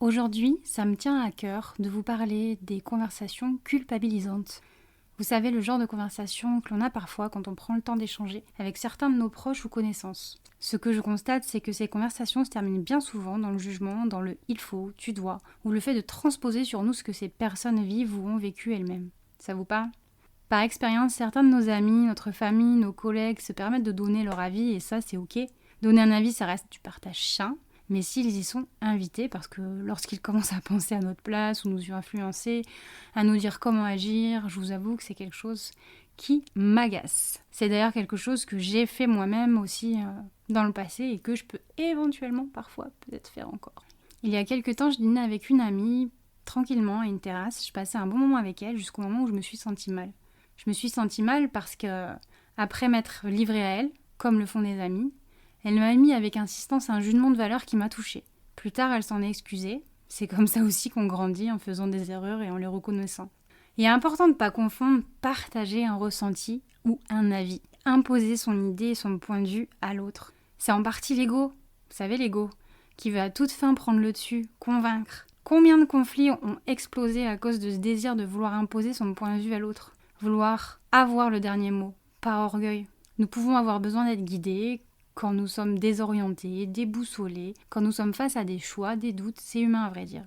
Aujourd'hui, ça me tient à cœur de vous parler des conversations culpabilisantes. Vous savez, le genre de conversation que l'on a parfois quand on prend le temps d'échanger avec certains de nos proches ou connaissances. Ce que je constate, c'est que ces conversations se terminent bien souvent dans le jugement, dans le il faut, tu dois, ou le fait de transposer sur nous ce que ces personnes vivent ou ont vécu elles-mêmes. Ça vous parle ? Par expérience, certains de nos amis, notre famille, nos collègues se permettent de donner leur avis et ça, c'est ok. Donner un avis, ça reste du partage sain. Mais s'ils y sont invités, parce que lorsqu'ils commencent à penser à notre place ou nous influencer, à nous dire comment agir, je vous avoue que c'est quelque chose qui m'agace. C'est d'ailleurs quelque chose que j'ai fait moi-même aussi dans le passé et que je peux éventuellement parfois peut-être faire encore. Il y a quelques temps, je dînais avec une amie, tranquillement à une terrasse. Je passais un bon moment avec elle jusqu'au moment où je me suis sentie mal. Je me suis sentie mal parce que, après m'être livrée à elle, comme le font des amis, elle m'a mis avec insistance un jugement de valeur qui m'a touchée. Plus tard, elle s'en est excusée. C'est comme ça aussi qu'on grandit en faisant des erreurs et en les reconnaissant. Il est important de ne pas confondre partager un ressenti ou un avis. Imposer son idée et son point de vue à l'autre. C'est en partie l'ego, vous savez l'ego, qui veut à toute fin prendre le dessus, convaincre. Combien de conflits ont explosé à cause de ce désir de vouloir imposer son point de vue à l'autre ? Vouloir avoir le dernier mot, par orgueil. Nous pouvons avoir besoin d'être guidés, quand nous sommes désorientés, déboussolés, quand nous sommes face à des choix, des doutes, c'est humain à vrai dire.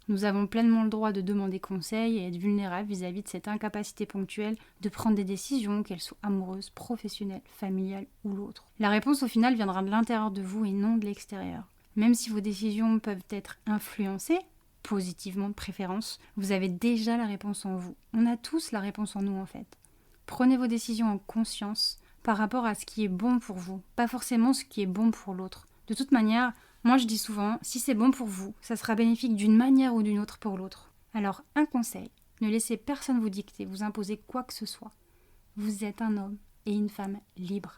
Nous avons pleinement le droit de demander conseil et être vulnérables vis-à-vis de cette incapacité ponctuelle de prendre des décisions, qu'elles soient amoureuses, professionnelles, familiales ou l'autre. La réponse au final viendra de l'intérieur de vous et non de l'extérieur. Même si vos décisions peuvent être influencées, positivement de préférence, vous avez déjà la réponse en vous. On a tous la réponse en nous en fait. Prenez vos décisions en conscience, par rapport à ce qui est bon pour vous, pas forcément ce qui est bon pour l'autre. De toute manière, moi je dis souvent, si c'est bon pour vous, ça sera bénéfique d'une manière ou d'une autre pour l'autre. Alors un conseil, ne laissez personne vous dicter, vous imposer quoi que ce soit. Vous êtes un homme et une femme libres.